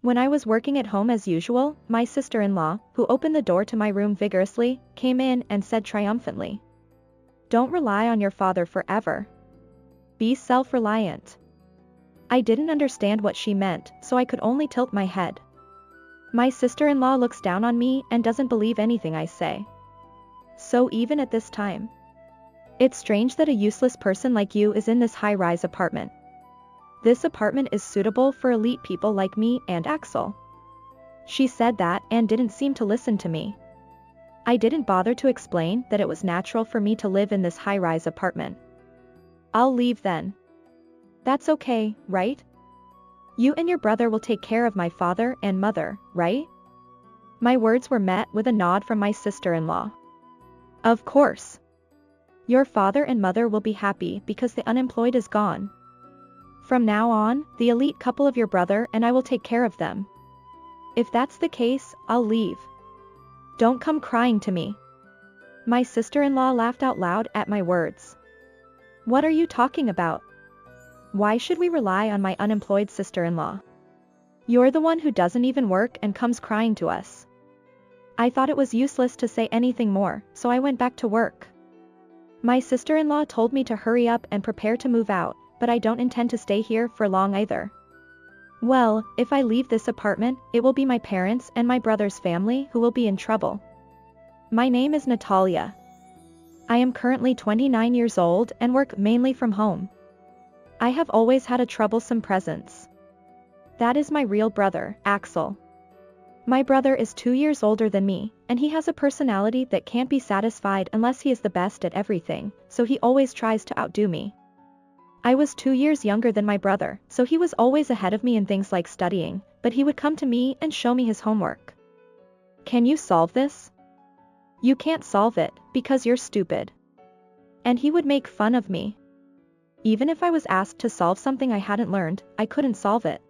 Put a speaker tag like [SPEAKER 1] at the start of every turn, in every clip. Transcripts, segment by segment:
[SPEAKER 1] When I was working at home as usual, my sister-in-law, who opened the door to my room vigorously, came in and said triumphantly, "Don't rely on your father forever. Be self-reliant." I didn't understand what she meant, so I could only tilt my head. My sister-in-law looks down on me and doesn't believe anything I say. So even at this time, it's strange that a useless person like you is in this high-rise apartment. This apartment is suitable for elite people like me and Axel. She said that and didn't seem to listen to me. I didn't bother to explain that it was natural for me to live in this high-rise apartment. "I'll leave then." "That's okay, right? You and your brother will take care of my father and mother, right?" My words were met with a nod from my sister-in-law. "Of course. Your father and mother will be happy because the unemployed is gone. From now on, the elite couple of your brother and I will take care of them. If that's the case, I'll leave. Don't come crying to me." My sister-in-law laughed out loud at my words. "What are you talking about? Why should we rely on my unemployed sister-in-law? You're the one who doesn't even work and comes crying to us." I thought it was useless to say anything more, so I went back to work. My sister-in-law told me to hurry up and prepare to move out, but I don't intend to stay here for long either. Well, if I leave this apartment, it will be my parents and my brother's family who will be in trouble. My name is Natalia. I am currently 29 years old and work mainly from home. I have always had a troublesome presence. That is my real brother, Axel. My brother is 2 years older than me, and he has a personality that can't be satisfied unless he is the best at everything, so he always tries to outdo me. I was 2 years younger than my brother, so he was always ahead of me in things like studying, but he would come to me and show me his homework. "Can you solve this?" "You can't solve it, because you're stupid." And he would make fun of me. Even if I was asked to solve something I hadn't learned, I couldn't solve it.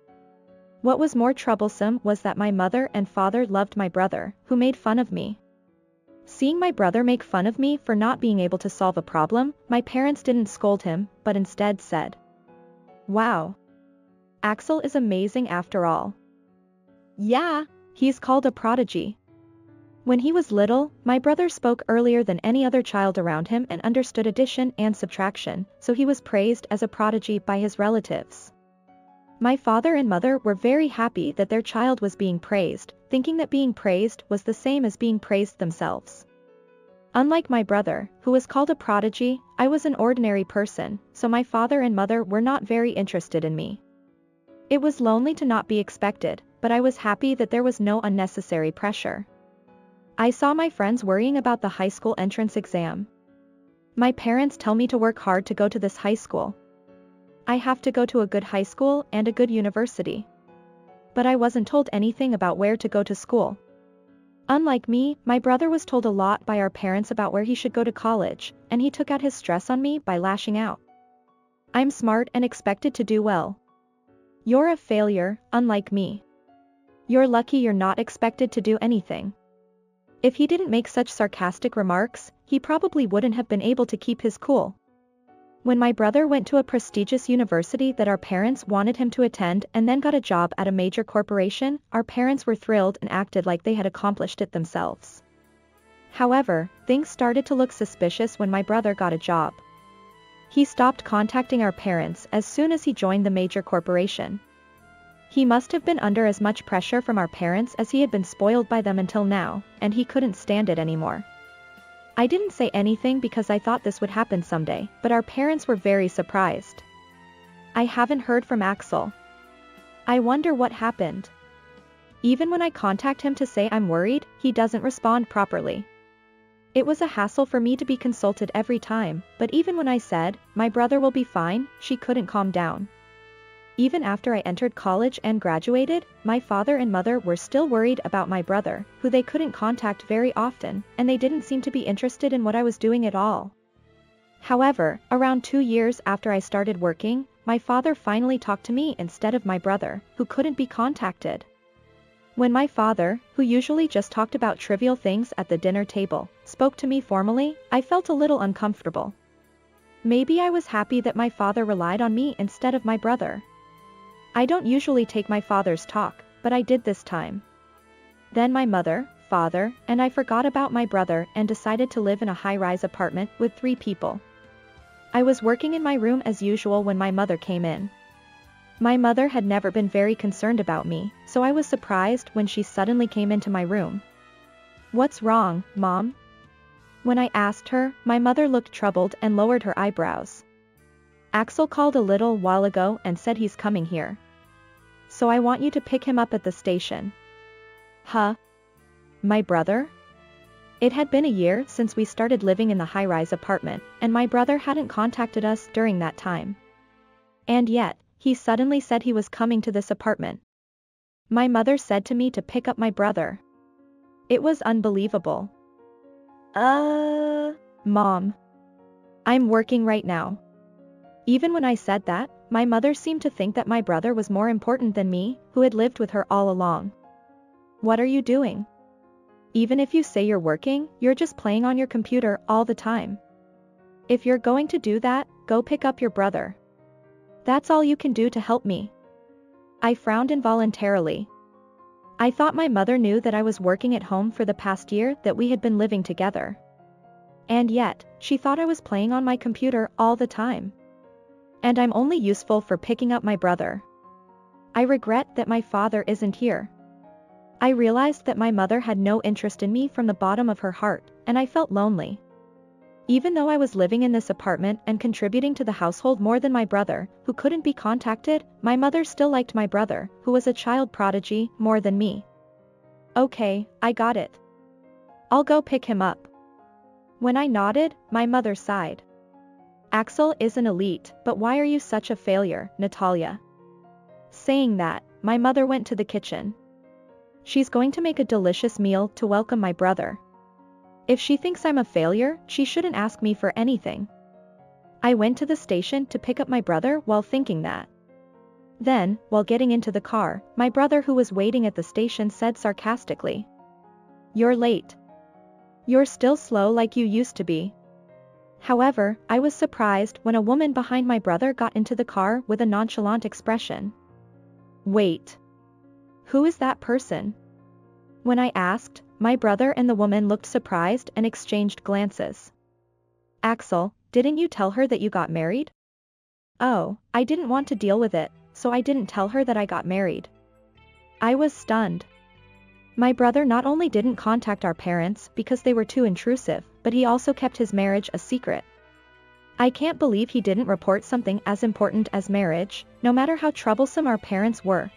[SPEAKER 1] What was more troublesome was that my mother and father loved my brother, who made fun of me. Seeing my brother make fun of me for not being able to solve a problem, my parents didn't scold him, but instead said, "Wow. Axel is amazing after all." Yeah, he's called a prodigy. When he was little, my brother spoke earlier than any other child around him and understood addition and subtraction, so he was praised as a prodigy by his relatives. My father and mother were very happy that their child was being praised, thinking that being praised was the same as being praised themselves. Unlike my brother, who was called a prodigy, I was an ordinary person, so my father and mother were not very interested in me. It was lonely to not be expected, but I was happy that there was no unnecessary pressure. I saw my friends worrying about the high school entrance exam. My parents tell me to work hard to go to this high school. I have to go to a good high school and a good university. But I wasn't told anything about where to go to school. Unlike me, my brother was told a lot by our parents about where he should go to college, and he took out his stress on me by lashing out. I'm smart and expected to do well. You're a failure, unlike me. You're lucky you're not expected to do anything. If he didn't make such sarcastic remarks, he probably wouldn't have been able to keep his cool. When my brother went to a prestigious university that our parents wanted him to attend and then got a job at a major corporation, our parents were thrilled and acted like they had accomplished it themselves. However, things started to look suspicious when my brother got a job. He stopped contacting our parents as soon as he joined the major corporation. He must have been under as much pressure from our parents as he had been spoiled by them until now, and he couldn't stand it anymore. I didn't say anything because I thought this would happen someday, but our parents were very surprised. I haven't heard from Axel. I wonder what happened. Even when I contact him to say I'm worried, he doesn't respond properly. It was a hassle for me to be consulted every time, but even when I said, "My brother will be fine," she couldn't calm down. Even after I entered college and graduated, my father and mother were still worried about my brother, who they couldn't contact very often, and they didn't seem to be interested in what I was doing at all. However, around 2 years after I started working, my father finally talked to me instead of my brother, who couldn't be contacted. When my father, who usually just talked about trivial things at the dinner table, spoke to me formally, I felt a little uncomfortable. Maybe I was happy that my father relied on me instead of my brother. I don't usually take my father's talk, but I did this time. Then my mother, father, and I forgot about my brother and decided to live in a high-rise apartment with 3 people. I was working in my room as usual when my mother came in. My mother had never been very concerned about me, so I was surprised when she suddenly came into my room. "What's wrong, Mom?" When I asked her, my mother looked troubled and lowered her eyebrows. "Axel called a little while ago and said he's coming here. So I want you to pick him up at the station." "Huh? My brother?" It had been a year since we started living in the high-rise apartment, and my brother hadn't contacted us during that time. And yet, he suddenly said he was coming to this apartment. My mother said to me to pick up my brother. It was unbelievable. Mom. I'm working right now." Even when I said that, my mother seemed to think that my brother was more important than me, who had lived with her all along. "What are you doing? Even if you say you're working, you're just playing on your computer all the time. If you're going to do that, go pick up your brother. That's all you can do to help me." I frowned involuntarily. I thought my mother knew that I was working at home for the past year that we had been living together. And yet, she thought I was playing on my computer all the time. And I'm only useful for picking up my brother. I regret that my father isn't here. I realized that my mother had no interest in me from the bottom of her heart, and I felt lonely. Even though I was living in this apartment and contributing to the household more than my brother, who couldn't be contacted, my mother still liked my brother, who was a child prodigy, more than me. "Okay, I got it. I'll go pick him up." When I nodded, my mother sighed. "Axel is an elite, but why are you such a failure, Natalia?" Saying that, my mother went to the kitchen. She's going to make a delicious meal to welcome my brother. If she thinks I'm a failure, she shouldn't ask me for anything. I went to the station to pick up my brother while thinking that. Then, while getting into the car, my brother who was waiting at the station said sarcastically, "You're late. You're still slow like you used to be." However, I was surprised when a woman behind my brother got into the car with a nonchalant expression. "Wait. Who is that person?" When I asked, my brother and the woman looked surprised and exchanged glances. "Axel, didn't you tell her that you got married?" "Oh, I didn't want to deal with it, so I didn't tell her that I got married." I was stunned. My brother not only didn't contact our parents because they were too intrusive, but he also kept his marriage a secret. I can't believe he didn't report something as important as marriage, no matter how troublesome our parents were.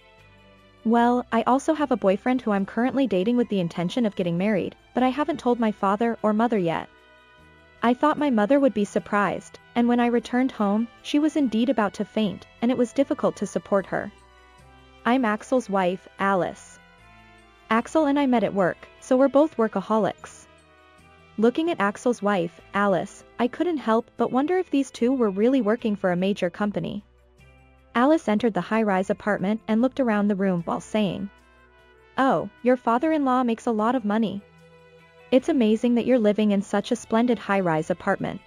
[SPEAKER 1] "Well, I also have a boyfriend who I'm currently dating with the intention of getting married, but I haven't told my father or mother yet." I thought my mother would be surprised, and when I returned home, she was indeed about to faint, and it was difficult to support her. "I'm Axel's wife, Alice. Axel and I met at work, so we're both workaholics." Looking at Axel's wife, Alice, I couldn't help but wonder if these two were really working for a major company. Alice entered the high-rise apartment and looked around the room while saying, "Oh, your father-in-law makes a lot of money. It's amazing that you're living in such a splendid high-rise apartment."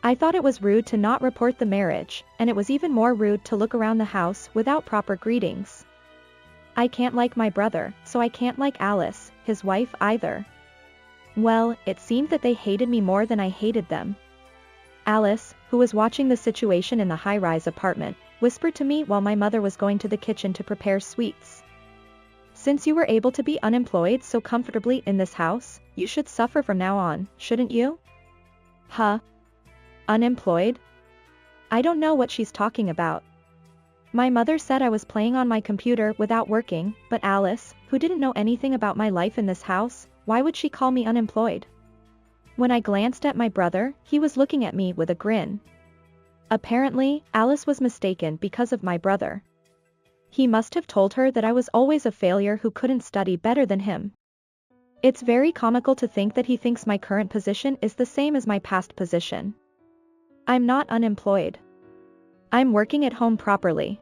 [SPEAKER 1] I thought it was rude to not report the marriage, and it was even more rude to look around the house without proper greetings. I can't like my brother, so I can't like Alice, his wife, either. Well, it seemed that they hated me more than I hated them. Alice, who was watching the situation in the high-rise apartment, whispered to me while my mother was going to the kitchen to prepare sweets. "Since you were able to be unemployed so comfortably in this house, you should suffer from now on, shouldn't you?" "Huh? Unemployed? I don't know what she's talking about." My mother said I was playing on my computer without working, but Alice, who didn't know anything about my life in this house, why would she call me unemployed? When I glanced at my brother, he was looking at me with a grin. Apparently, Alice was mistaken because of my brother. He must have told her that I was always a failure who couldn't study better than him. It's very comical to think that he thinks my current position is the same as my past position. I'm not unemployed. I'm working at home properly.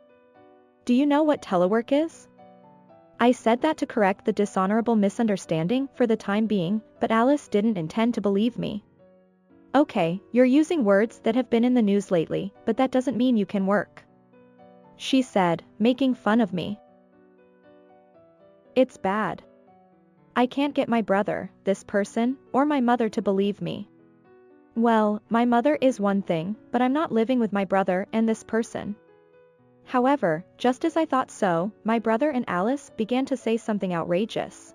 [SPEAKER 1] Do you know what telework is? I said that to correct the dishonorable misunderstanding for the time being, but Alice didn't intend to believe me. "Okay, you're using words that have been in the news lately, but that doesn't mean you can work," she said, making fun of me. It's bad. I can't get my brother, this person, or my mother to believe me. Well, my mother is one thing, but I'm not living with my brother and this person. However, just as I thought so, my brother and Alice began to say something outrageous.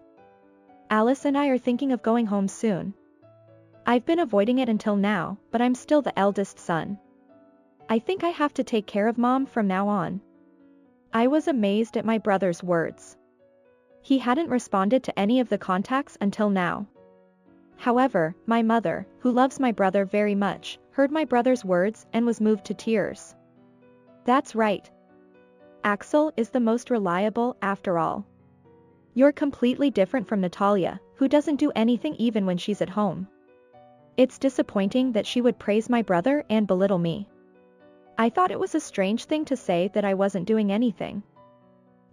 [SPEAKER 1] Alice and I are thinking of going home soon. I've been avoiding it until now, but I'm still the eldest son. I think I have to take care of Mom from now on. I was amazed at my brother's words. He hadn't responded to any of the contacts until now. However, my mother, who loves my brother very much, heard my brother's words and was moved to tears. That's right. Axel is the most reliable after all. You're completely different from Natalia, who doesn't do anything even when she's at home. It's disappointing that she would praise my brother and belittle me. I thought it was a strange thing to say that I wasn't doing anything.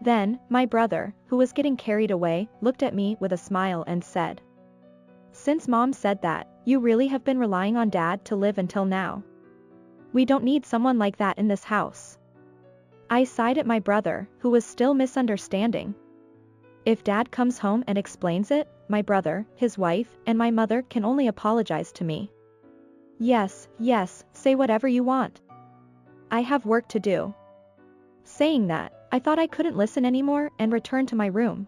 [SPEAKER 1] Then, my brother, who was getting carried away, looked at me with a smile and said, "Since Mom said that, you really have been relying on Dad to live until now. We don't need someone like that in this house." I sighed at my brother, who was still misunderstanding. If Dad comes home and explains it, my brother, his wife, and my mother can only apologize to me. Yes, say whatever you want. I have work to do. Saying that, I thought I couldn't listen anymore and returned to my room.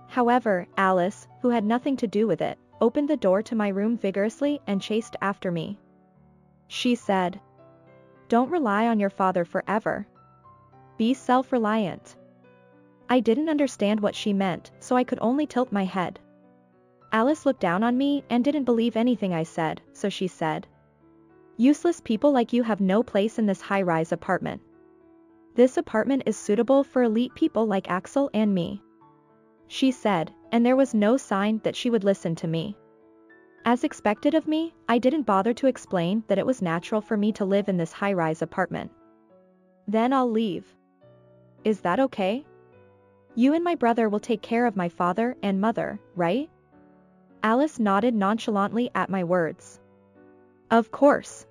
[SPEAKER 1] However, Alice, who had nothing to do with it, opened the door to my room vigorously and chased after me. She said, "Don't rely on your father forever. Be self-reliant." I didn't understand what she meant, so I could only tilt my head. Alice looked down on me and didn't believe anything I said, so she said, "Useless people like you have no place in this high-rise apartment. This apartment is suitable for elite people like Axel and me," she said, and there was no sign that she would listen to me. As expected of me, I didn't bother to explain that it was natural for me to live in this high-rise apartment. "Then I'll leave. Is that okay? You and my brother will take care of my father and mother, right?" Alice nodded nonchalantly at my words. "Of course.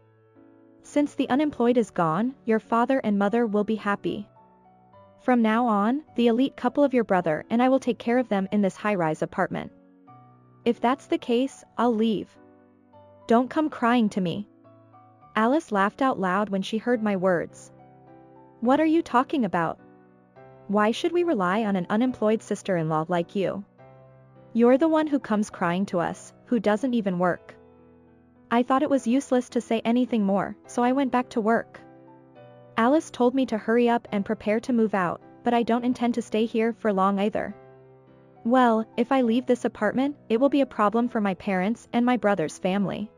[SPEAKER 1] Since the unemployed is gone, your father and mother will be happy. From now on, the elite couple of your brother and I will take care of them in this high-rise apartment. If that's the case, I'll leave. Don't come crying to me." Alice laughed out loud when she heard my words. "What are you talking about? Why should we rely on an unemployed sister-in-law like you? You're the one who comes crying to us, who doesn't even work." I thought it was useless to say anything more, so I went back to work. Alice told me to hurry up and prepare to move out, but I don't intend to stay here for long either. Well, if I leave this apartment, it will be a problem for my parents and my brother's family.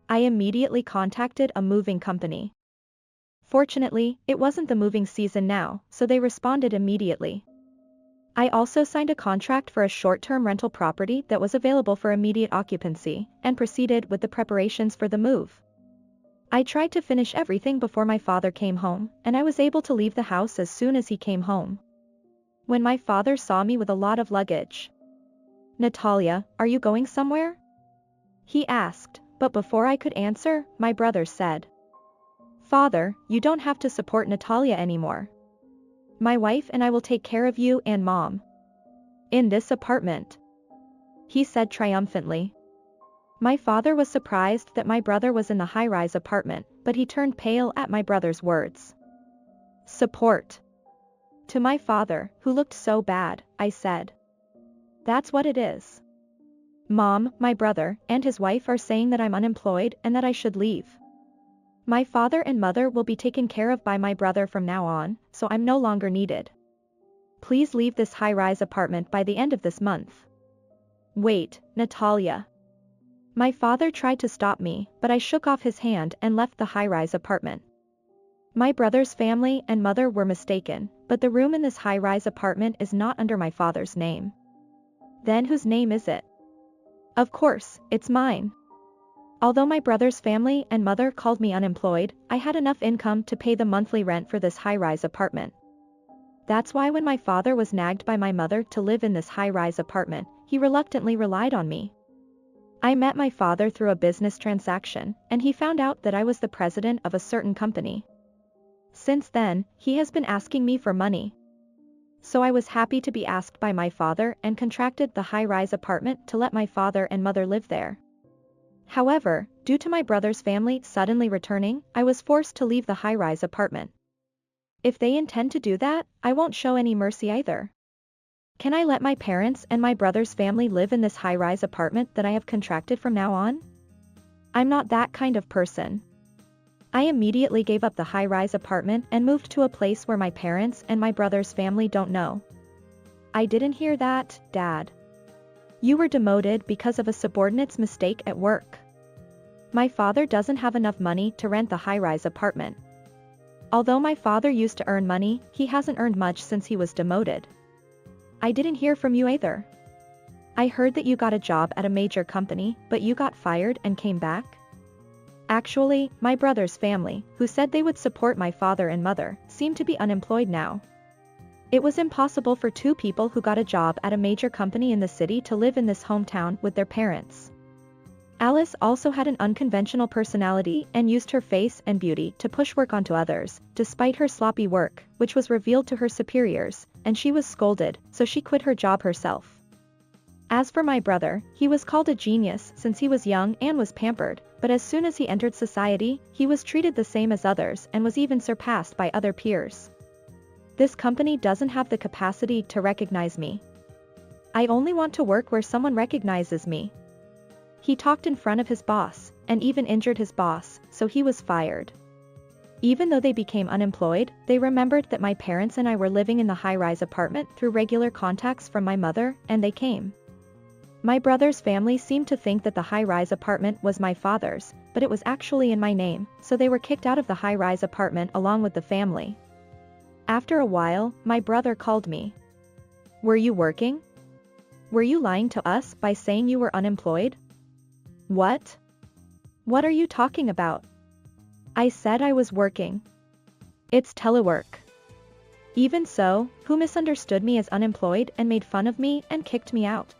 [SPEAKER 1] I immediately contacted a moving company. Fortunately, it wasn't the moving season now, so they responded immediately. I also signed a contract for a short-term rental property that was available for immediate occupancy, and proceeded with the preparations for the move. I tried to finish everything before my father came home, and I was able to leave the house as soon as he came home. When my father saw me with a lot of luggage, "Natalia, are you going somewhere?" he asked, but before I could answer, my brother said, "Father, you don't have to support Natalia anymore. My wife and I will take care of you and Mom. In this apartment," he said triumphantly. My father was surprised that my brother was in the high-rise apartment, but he turned pale at my brother's words. "Support." To my father, who looked so bad, I said, "That's what it is. Mom, my brother, and his wife are saying that I'm unemployed and that I should leave. My father and mother will be taken care of by my brother from now on, so I'm no longer needed. Please leave this high-rise apartment by the end of this month." "Wait, Natalia." My father tried to stop me, but I shook off his hand and left the high-rise apartment. My brother's family and mother were mistaken, but the room in this high-rise apartment is not under my father's name. Then whose name is it? Of course, it's mine. Although my brother's family and mother called me unemployed, I had enough income to pay the monthly rent for this high-rise apartment. That's why when my father was nagged by my mother to live in this high-rise apartment, he reluctantly relied on me. I met my father through a business transaction, and he found out that I was the president of a certain company. Since then, he has been asking me for money. so I was happy to be asked by my father and contracted the high-rise apartment to let my father and mother live there. However, due to my brother's family suddenly returning, I was forced to leave the high-rise apartment. If they intend to do that, I won't show any mercy either. Can I let my parents and my brother's family live in this high-rise apartment that I have contracted from now on? I'm not that kind of person. I immediately gave up the high-rise apartment and moved to a place where my parents and my brother's family don't know. I didn't hear that, Dad. You were demoted because of a subordinate's mistake at work. My father doesn't have enough money to rent the high-rise apartment. Although my father used to earn money, he hasn't earned much since he was demoted. I didn't hear from you either. I heard that you got a job at a major company, but you got fired and came back? Actually, my brother's family, who said they would support my father and mother, seem to be unemployed now. It was impossible for two people who got a job at a major company in the city to live in this hometown with their parents. Alice also had an unconventional personality and used her face and beauty to push work onto others, despite her sloppy work, which was revealed to her superiors, and she was scolded, so she quit her job herself. As for my brother, he was called a genius since he was young and was pampered, but as soon as he entered society, he was treated the same as others and was even surpassed by other peers. This company doesn't have the capacity to recognize me. I only want to work where someone recognizes me. He talked in front of his boss, and even injured his boss, so he was fired. Even though they became unemployed, they remembered that my parents and I were living in the high-rise apartment through regular contacts from my mother, and they came. My brother's family seemed to think that the high-rise apartment was my father's, but it was actually in my name, so they were kicked out of the high-rise apartment along with the family. After a while, my brother called me. Were you working? Were you lying to us by saying you were unemployed? What? What are you talking about? I said I was working. It's telework. Even so, who misunderstood me as unemployed and made fun of me and kicked me out?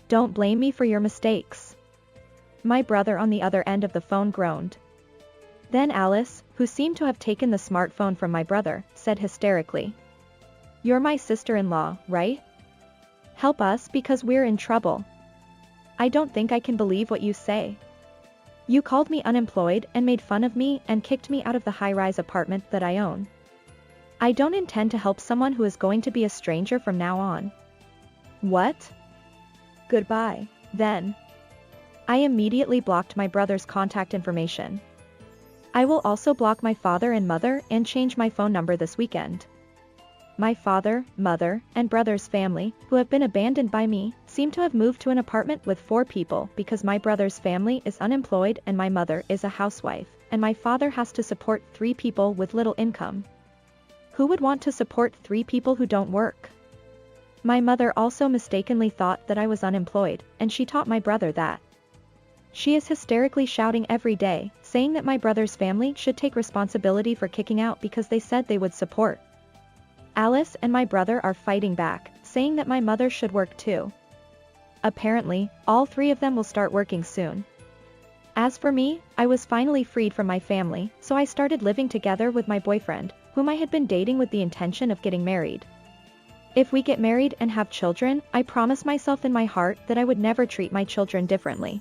[SPEAKER 1] Don't blame me for your mistakes. My brother on the other end of the phone groaned. Then Alice, who seemed to have taken the smartphone from my brother, said hysterically. You're my sister-in-law, right? Help us because we're in trouble. I don't think I can believe what you say. You called me unemployed and made fun of me and kicked me out of the high-rise apartment that I own. I don't intend to help someone who is going to be a stranger from now on. What? Goodbye, then. I immediately blocked my brother's contact information. I will also block my father and mother and change my phone number this weekend. My father, mother, and brother's family, who have been abandoned by me, seem to have moved to an apartment with 4 people because my brother's family is unemployed and my mother is a housewife, and my father has to support 3 people with little income. Who would want to support 3 people who don't work? My mother also mistakenly thought that I was unemployed, and she taught my brother that. She is hysterically shouting every day, saying that my brother's family should take responsibility for kicking out because they said they would support. Alice and my brother are fighting back, saying that my mother should work too. Apparently, all 3 of them will start working soon. As for me, I was finally freed from my family, so I started living together with my boyfriend, whom I had been dating with the intention of getting married. If we get married and have children, I promise myself in my heart that I would never treat my children differently.